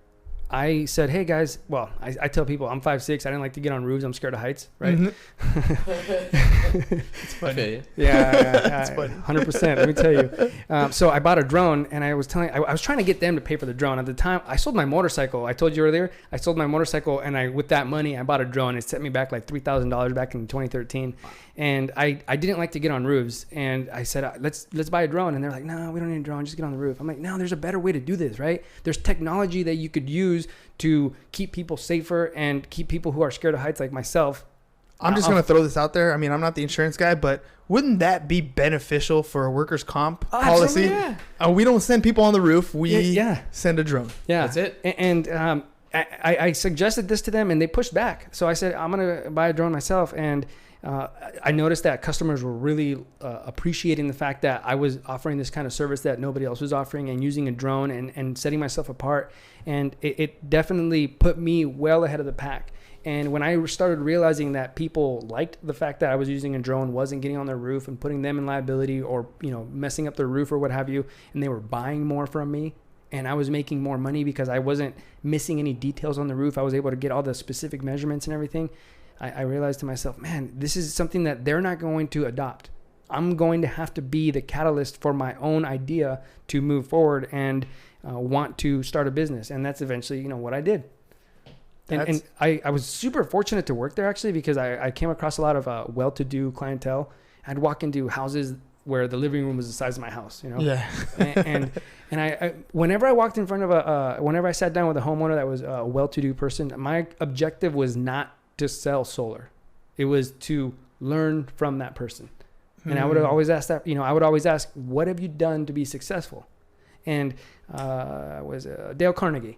I said, hey guys, well, I tell people I'm 5'6". I didn't like to get on roofs. I'm scared of heights, right? Mm-hmm. It's funny. Yeah, it's funny. 100%. Let me tell you. So I bought a drone, and I was trying to get them to pay for the drone. At the time, I sold my motorcycle. I told you earlier, I sold my motorcycle, and with that money, I bought a drone. It set me back like $3,000 back in 2013. And I didn't like to get on roofs. And I said, let's buy a drone. And they're like, no, we don't need a drone. Just get on the roof. I'm like, no, there's a better way to do this, right? There's technology that you could use to keep people safer and keep people who are scared of heights like myself. I'm just going to throw this out there. I mean, I'm not the insurance guy, but wouldn't that be beneficial for a workers' comp policy? Yeah. We don't send people on the roof. We send a drone. Yeah. That's it. And I suggested this to them, and they pushed back. So I said, I'm going to buy a drone myself. And I noticed that customers were really appreciating the fact that I was offering this kind of service that nobody else was offering, and using a drone and setting myself apart. And it definitely put me well ahead of the pack. And when I started realizing that people liked the fact that I was using a drone, wasn't getting on their roof and putting them in liability or messing up their roof or what have you, and they were buying more from me, and I was making more money because I wasn't missing any details on the roof. I was able to get all the specific measurements and everything. I realized to myself, man, this is something that they're not going to adopt. I'm going to have to be the catalyst for my own idea to move forward and want to start a business. And that's eventually, what I did. And I was super fortunate to work there, actually, because I came across a lot of well-to-do clientele. I'd walk into houses where the living room was the size of my house, Yeah. and I whenever I walked in front of whenever I sat down with a homeowner that was a well-to-do person, my objective was not to sell solar. It was to learn from that person. And I would always ask that, I would always ask, what have you done to be successful? And was Dale Carnegie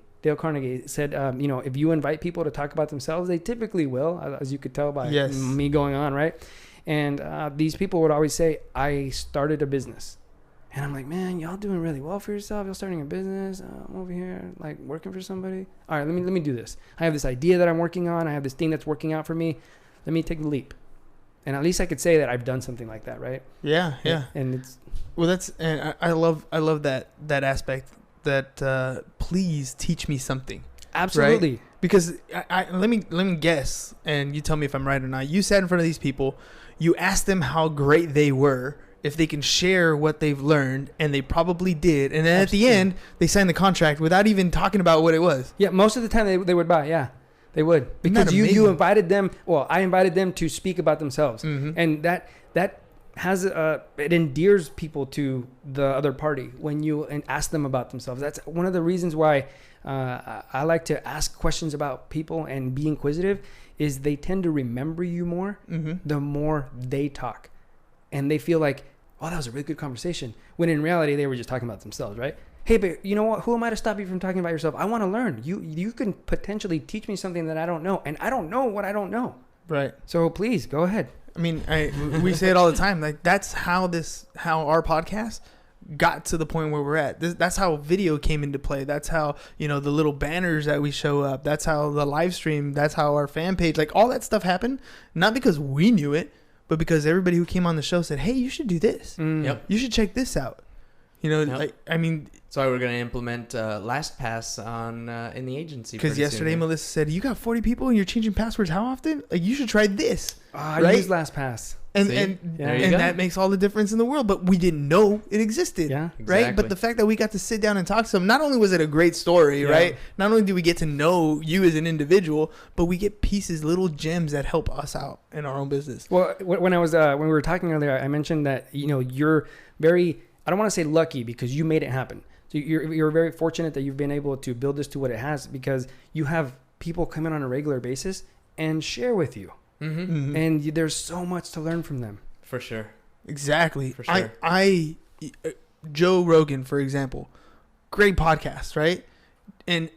said, if you invite people to talk about themselves, they typically will, as you could tell by me going on, right? And these people would always say, I started a business. And I'm like, man, y'all doing really well for yourself. You're starting a business. I'm over here, like, working for somebody. All right, let me do this. I have this idea that I'm working on. I have this thing that's working out for me. Let me take the leap. And at least I could say that I've done something like that, right? Yeah. And it's... Well, and I love that aspect, that please teach me something. Absolutely. Right? Because let me guess, and you tell me if I'm right or not. You sat in front of these people. You asked them how great they were, if they can share what they've learned, and they probably did. And then at the end, they signed the contract without even talking about what it was. Yeah, most of the time they would buy, yeah. They would. Because you invited them, I invited them to speak about themselves. Mm-hmm. And that has it endears people to the other party when you ask them about themselves. That's one of the reasons why I like to ask questions about people and be inquisitive, is they tend to remember you more the more they talk. And they feel like, oh, that was a really good conversation. When in reality, they were just talking about themselves, right? Hey, but you know what? Who am I to stop you from talking about yourself? I want to learn. You can potentially teach me something that I don't know. And I don't know what I don't know. Right. So please, go ahead. I mean, we say it all the time. Like, that's how our podcast got to the point where we're at. That's how video came into play. That's how, the little banners that we show up. That's how the live stream, that's how our fan page, like, all that stuff happened. Not because we knew it, but because everybody who came on the show said, hey, you should do this. Yep. You should check this out. You know, Yep. like, I mean, So we're gonna implement LastPass on in the agency. because pretty yesterday soon. Melissa said, you got 40 people and you're changing passwords how often? Like, you should try this. I Right? use LastPass. And See? and, There you and go. that makes all the difference in the world. But we didn't know it existed. Yeah. Right. Exactly. But the fact that we got to sit down and talk to them, not only was it a great story, Yeah. right? Not only do we get to know you as an individual, but we get pieces, little gems that help us out in our own business. Well, when I was when we were talking earlier, I mentioned that you're very, I don't want to say lucky because you made it happen. So you're very fortunate that you've been able to build this to what it has because you have people come in on a regular basis and share with you, Mm-hmm. and there's so much to learn from them. For sure. Exactly. For sure. I Joe Rogan, for example, great podcast, right? And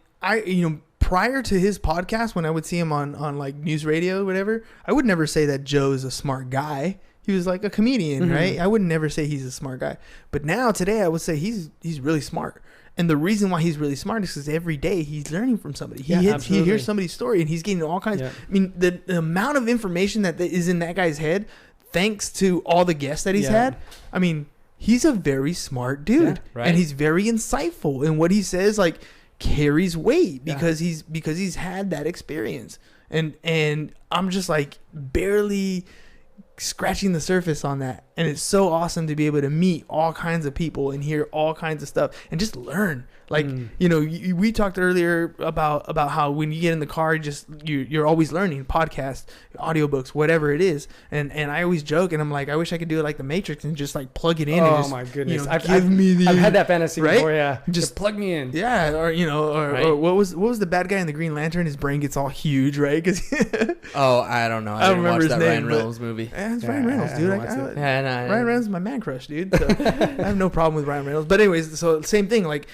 prior to his podcast, when I would see him on like news radio or whatever, I would never say that Joe is a smart guy. He was like a comedian, Mhm. right? I would never say he's a smart guy. But now today I would say he's really smart. And the reason why he's really smart is because every day he's learning from somebody. He absolutely. hears somebody's story and he's getting all kinds. Yeah. I mean, the amount of information that is in that guy's head, thanks to all the guests that he's Yeah. had. I mean, he's a very smart dude, Yeah, right. and he's very insightful. And what he says, like, carries weight Yeah. because he's had that experience. And I'm just like barely scratching the surface on that, and it's so awesome to be able to meet all kinds of people and hear all kinds of stuff and just learn. Like, we talked earlier about how when you get in the car, you're always learning, podcasts, audiobooks, whatever it is. And I always joke, and I'm like, I wish I could do it like the Matrix and just like plug it in. Oh and just, my goodness! I've had that fantasy right? before. Yeah, Just just plug me in. Yeah, or Right. or what was the bad guy in the Green Lantern? His brain gets all huge, right? Because Oh, I don't know. I I don't didn't remember watch his that name, Ryan but- Reynolds movie. it's Yeah, Ryan Reynolds, I dude. watched it. Yeah, no, Ryan Reynolds is my man crush, dude. So I have no problem with Ryan Reynolds. But anyways, so same thing. Like,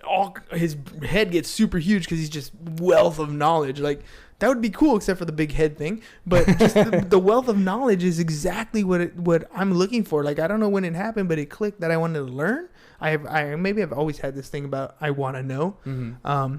all his head gets super huge because he's just wealth of knowledge. Like, that would be cool, except for the big head thing. But just the wealth of knowledge is exactly what I'm looking for. Like, I don't know when it happened, but it clicked that I wanted to learn. I've always had this thing about I want to know. Mm-hmm.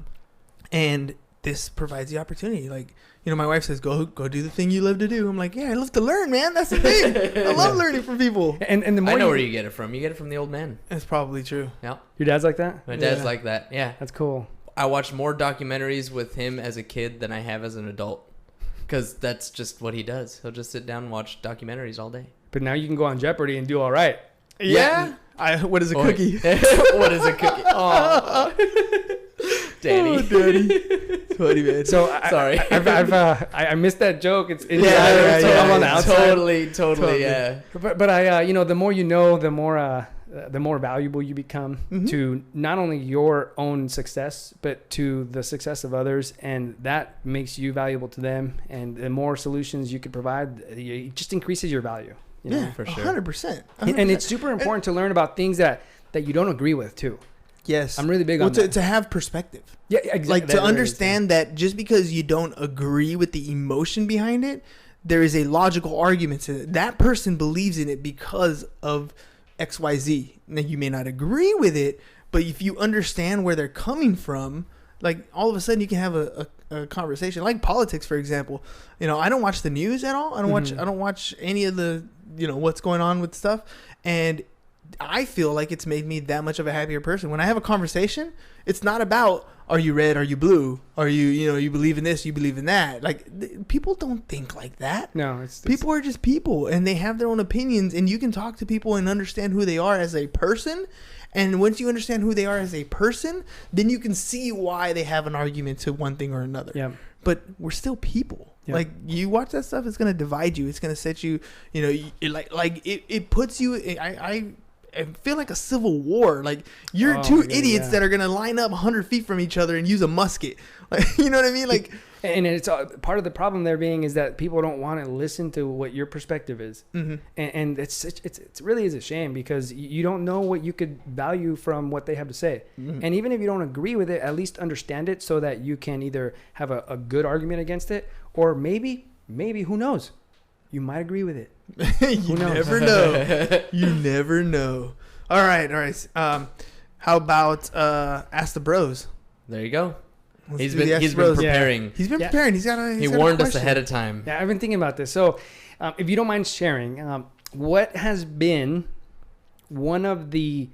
And this provides the opportunity. Like, my wife says, go do the thing you love to do. I'm like, yeah, I love to learn, man. That's the thing. I love learning from people. And the more I know where you get it from. You get it from the old man. That's probably true. Yeah. your dad's like that. My dad's Yeah. like that. Yeah. That's cool. I watched more documentaries with him as a kid than I have as an adult. Because that's just what he does. He'll just sit down and watch documentaries all day. But now you can go on Jeopardy and do all right. Yeah. What is a Boy. cookie? What is a cookie? Oh. Danny. Oh, Daddy. Funny, man. So Sorry. I missed that joke. It's inside. Yeah, so yeah, I'm on the yeah. outside. Totally, yeah. But I the more you know, the more valuable you become Mhm. to not only your own success, but to the success of others, and that makes you valuable to them. And the more solutions you could provide, it just increases your value. You know? Yeah, for sure. 100%. And it's super important to learn about things that you don't agree with too. yes. I'm really big on that. To have perspective. Yeah, exactly. Like, to understand that just because you don't agree with the emotion behind it, there is a logical argument to it. That person believes in it because of XYZ. Now, you may not agree with it, but if you understand where they're coming from, like, all of a sudden you can have a conversation. Like politics, for example. I don't watch the news at all. I don't watch any of the what's going on with stuff, and I feel like it's made me that much of a happier person. When I have a conversation, it's not about, are you red, are you blue, are you you believe in this, you believe in that. Like, people don't think like that. No, it's People are just people, and they have their own opinions, and you can talk to people and understand who they are as a person. And once you understand who they are as a person, then you can see why they have an argument to one thing or another. Yeah. But we're still people. Yeah. Like, you watch that stuff, it's going to divide you. It's going to set you, it puts you, I feel like a civil war. Like, you're two idiots that are going to line up 100 feet from each other and use a musket. Like, you know what I mean? Like, and it's part of the problem there being is that people don't want to listen to what your perspective is. mm-hmm. And it's really is a shame because you don't know what you could value from what they have to say. Mm-hmm. And even if you don't agree with it, at least understand it so that you can either have a good argument against it, or maybe, who knows, you might agree with it. You knows? never know. You never know. All right. How about Ask the Bros? There you go. Let's He's do the been Ask the Bros. preparing. He Yeah. preparing. He warned us ahead of time. Yeah, I've been thinking about this. So If you don't mind sharing, what has been one of the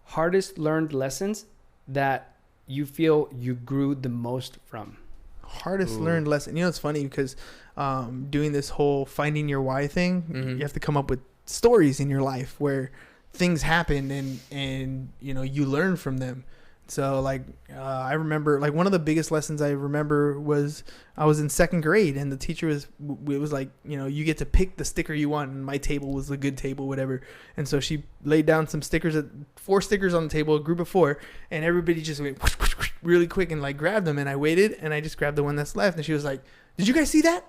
hardest learned lessons that you feel you grew the most from? Hardest learned lesson. You know, it's funny because doing this whole finding your why thing, you have to come up with stories in your life where things happen and you know, you learn from them. So like I remember, like, one of the biggest lessons I remember was I was in second grade and the teacher it was like, you know, you get to pick the sticker you want, and my table was a good table, whatever. And so she laid down some stickers, 4 stickers on the table, a group of 4, and everybody just went whoosh, whoosh, whoosh, really quick and like grabbed them. And I waited and I just grabbed the one that's left, and she was like, "Did you guys see that?"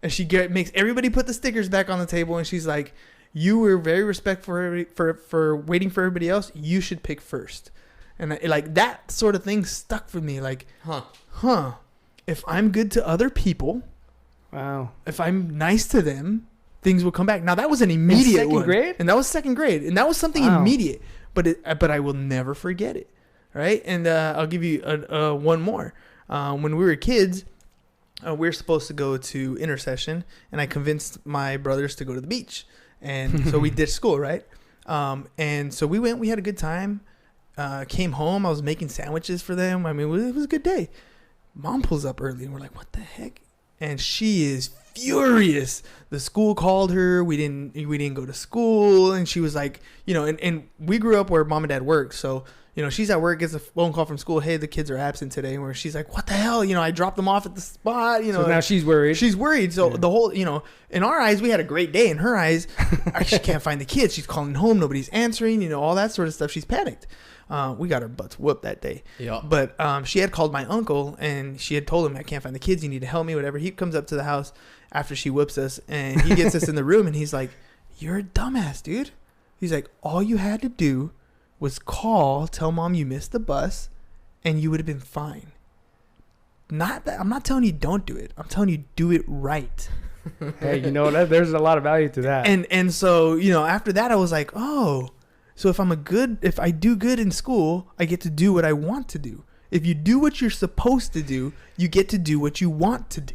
And she makes everybody put the stickers back on the table, and she's like, "You were very respectful for waiting for everybody else. You should pick first." And like that sort of thing stuck with me. Like, if I'm good to other people, wow, if I'm nice to them, things will come back. Now that was an immediate second one. grade? And that was second grade, and that was something immediate. But I will never forget it. Right? And I'll give you one more. When we were kids, we were supposed to go to intercession, and I convinced my brothers to go to the beach, and so we ditched school, right? And so we went. We had a good time. Came home. I was making sandwiches for them. I mean, it was a good day. Mom pulls up early, and we're like, "What the heck?" And she is furious. The school called her. We didn't go to school, and she was like, you know, and we grew up where mom and dad worked, so you know, she's at work, gets a phone call from school, "Hey, the kids are absent today." And where she's like, "What the hell?" You know, I dropped them off at the spot. You know, so now she's worried. She's worried. So the whole, you know, in our eyes, we had a great day. In her eyes, she can't find the kids. She's calling home. Nobody's answering. You know, all that sort of stuff. She's panicked. We got our butts whooped that day. Yeah. But she had called my uncle, and she had told him, "I can't find the kids. You need to help me." Whatever. He comes up to the house after she whoops us, and he gets us in the room, and he's like, "You're a dumbass, dude." He's like, "All you had to do was tell mom you missed the bus, and you would have been fine." Not that I'm not telling you don't do it. I'm telling you do it right. Hey, you know, there's a lot of value to that. And so, you know, after that, I was like, oh, so if I do good in school, I get to do what I want to do. If you do what you're supposed to do, you get to do what you want to do.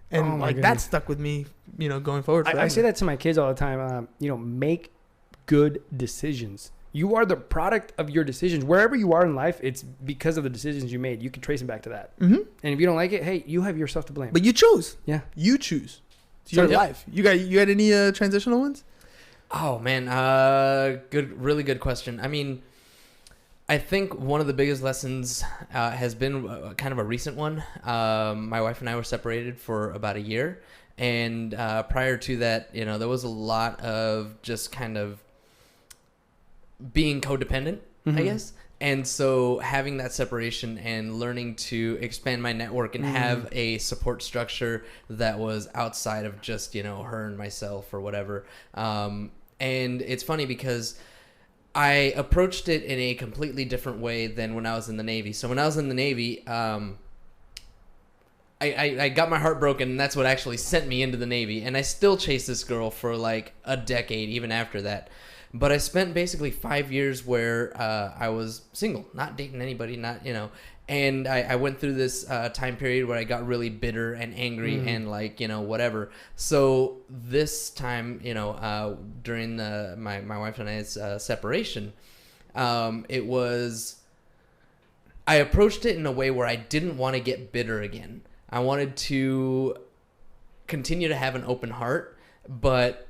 And like that stuck with me, you know, going forward. I say that to my kids all the time. You know, make good decisions. You are the product of your decisions. Wherever you are in life, it's because of the decisions you made. You can trace them back to that. Mm-hmm. And if you don't like it, hey, you have yourself to blame. But you choose. Yeah. You choose. It's your life. You got any transitional ones? Oh man, really good question. I mean, I think one of the biggest lessons has been kind of a recent one. My wife and I were separated for about a year, and prior to that, you know, there was a lot of just kind of being codependent, I guess. And so having that separation and learning to expand my network and have a support structure that was outside of just, you know, her and myself or whatever. And it's funny because I approached it in a completely different way than when I was in the Navy. So when I was in the Navy, I got my heart broken, and that's what actually sent me into the Navy. And I still chased this girl for like a decade, even after that. But I spent basically 5 years where I was single, not dating anybody, not, you know. And I went through this time period where I got really bitter and angry and like, you know, whatever. So this time, you know, during my wife and I's separation, I approached it in a way where I didn't want to get bitter again. I wanted to continue to have an open heart, but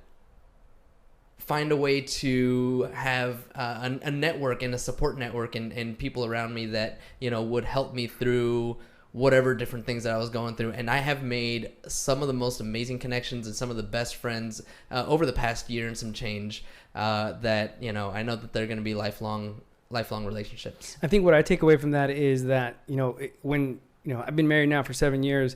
find a way to have a network and a support network and people around me that, you know, would help me through whatever different things that I was going through. And I have made some of the most amazing connections and some of the best friends over the past year and some change that, you know, I know that they're going to be lifelong relationships. I think what I take away from that is that, you know, when, you know, I've been married now for 7 years,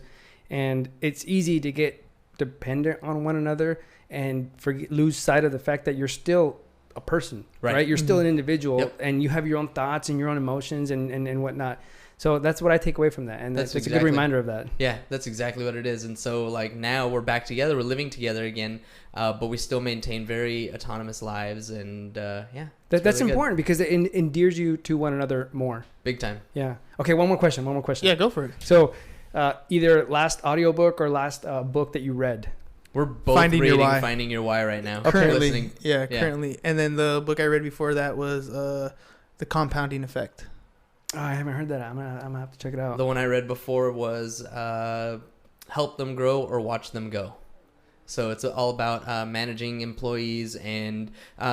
and it's easy to get dependent on one another and lose sight of the fact that you're still a person, right? You're still an individual, and you have your own thoughts and your own emotions and whatnot. So that's what I take away from that. And that's a good reminder of that. Yeah, that's exactly what it is. And so like now we're back together, we're living together again, but we still maintain very autonomous lives. And that's really important because it endears you to one another more. Big time. Yeah. Okay, one more question. Yeah, go for it. So either last audiobook or last book that you read. We're both Finding Your reading Why. Finding Your Why right now. Currently, Listening. yeah, currently. And then the book I read before that was The Compounding Effect. Oh, I haven't heard that. I'm gonna have to check it out. The one I read before was Help Them Grow or Watch Them Go. So it's all about managing employees and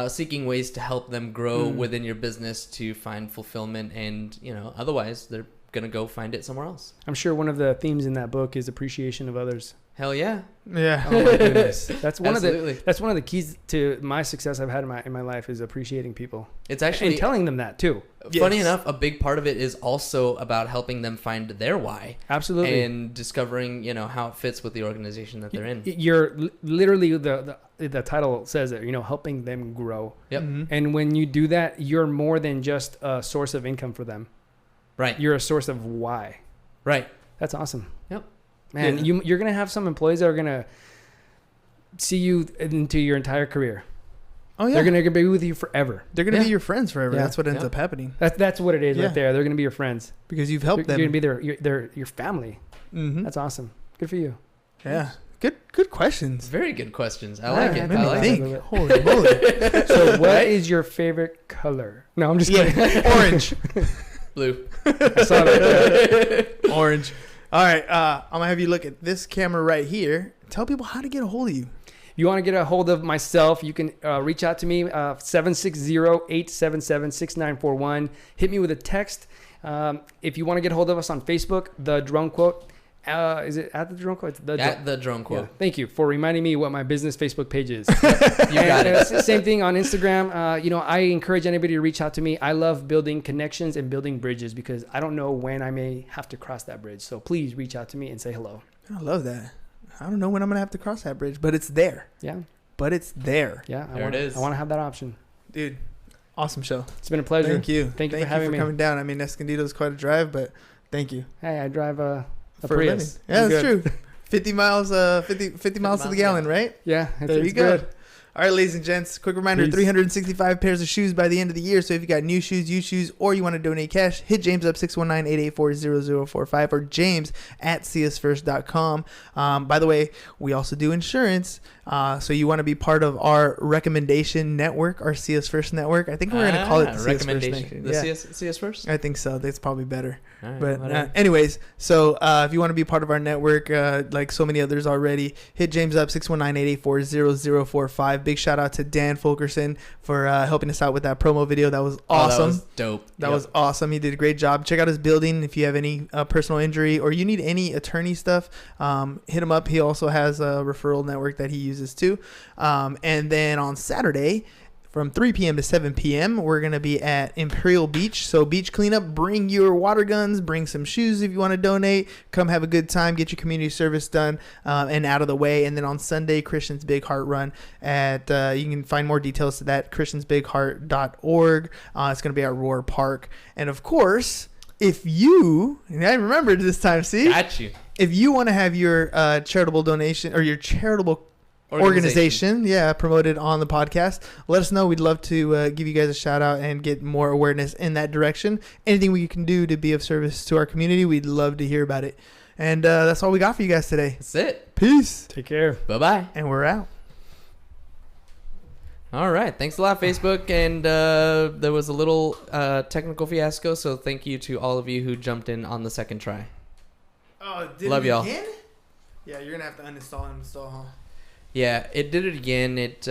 seeking ways to help them grow within your business to find fulfillment, and otherwise they're gonna go find it somewhere else. I'm sure one of the themes in that book is appreciation of others. Hell yeah. Yeah. Oh my goodness. That's one Absolutely. That's one of the keys to my success I've had in my life is appreciating people. It's actually and telling them that too. Funny Yes. enough, a big part of it is also about helping them find their why. Absolutely. And discovering, how it fits with the organization that they're in. You're literally the title says it, helping them grow. Yep. Mm-hmm. And when you do that, you're more than just a source of income for them. Right. You're a source of why. Right. That's awesome. Yep. Man, Yeah. you're going to have some employees that are going to see you into your entire career. Oh, yeah. They're going to be with you forever. They're going to Yeah. be your friends forever. Yeah. That's what ends Yeah. up happening. That's what it is Yeah. right there. They're going to be your friends. Because you've helped You're them. going to be your family. Mm-hmm. That's awesome. Good for you. Yeah. Good questions. Very good questions. I Yeah, like I it. Made I me like think. it. Holy moly. So what is your favorite color? No, I'm just kidding. Yeah. Orange. Blue. I saw that. Orange. All right. I'm going to have you look at this camera right here. Tell people how to get a hold of you. You want to get a hold of myself, you can reach out to me, 760-877-6941. Hit me with a text. If you want to get a hold of us on Facebook, The Drone Quote. Is it at The Drone Quote? It's At the drone Yeah. quote. Thank you for reminding me what my business Facebook page is. You got And, it. Same thing on Instagram. I encourage anybody to reach out to me. I love building connections and building bridges because I don't know when I may have to cross that bridge. So please reach out to me and say hello. I love that. I don't know when I'm going to have to cross that bridge, but it's there. Yeah. But it's there. Yeah. There it is. I want to have that option. Dude, awesome show. It's been a pleasure. Thank you. Thank you for having me. coming down. I mean, Escondido is quite a drive, but thank you. Hey, I drive a For a Prius. living. Yeah, I'm that's good. true. 50 miles, 50 miles to the gallon, right? Yeah. There you go. All right, ladies and gents, quick reminder, Peace. 365 pairs of shoes by the end of the year. So if you got new shoes, used shoes, or you want to donate cash, hit James up 619-884-0045 or James at csfirst.com. By the way, we also do insurance. So you want to be part of our recommendation network, our CS First network. I think we're going to call it the CS First recommendation. network. The Yeah. CS First? I think so. That's probably better. All right, But whatever. anyways, so if you want to be part of our network, like so many others already, hit James up 619-884-0045. Big shout out to Dan Fulkerson for helping us out with that promo video. That was awesome. That was dope. That was awesome. He did a great job. Check out his building if you have any personal injury or you need any attorney stuff. Hit him up. He also has a referral network that he uses too. And then on Saturday, from 3 p.m. to 7 p.m., we're going to be at Imperial Beach. So beach cleanup, bring your water guns, bring some shoes if you want to donate. Come have a good time, get your community service done and out of the way. And then on Sunday, Christian's Big Heart Run. You can find more details to that, christiansbigheart.org. It's going to be at Roar Park. And of course, if you, and I remembered this time, see? Got you. If you want to have your charitable donation or your charitable organization, promoted on the podcast, let us know. We'd love to give you guys a shout out and get more awareness in that direction. Anything we can do to be of service to our community, we'd love to hear about it. And that's all we got for you guys today. That's it. Peace. Take care. Bye-bye. And we're out. All right. Thanks a lot, Facebook. And there was a little technical fiasco, so thank you to all of you who jumped in on the second try. Oh, Love y'all. Again? Yeah, you're going to have to uninstall and install, huh? Yeah, it did it again. It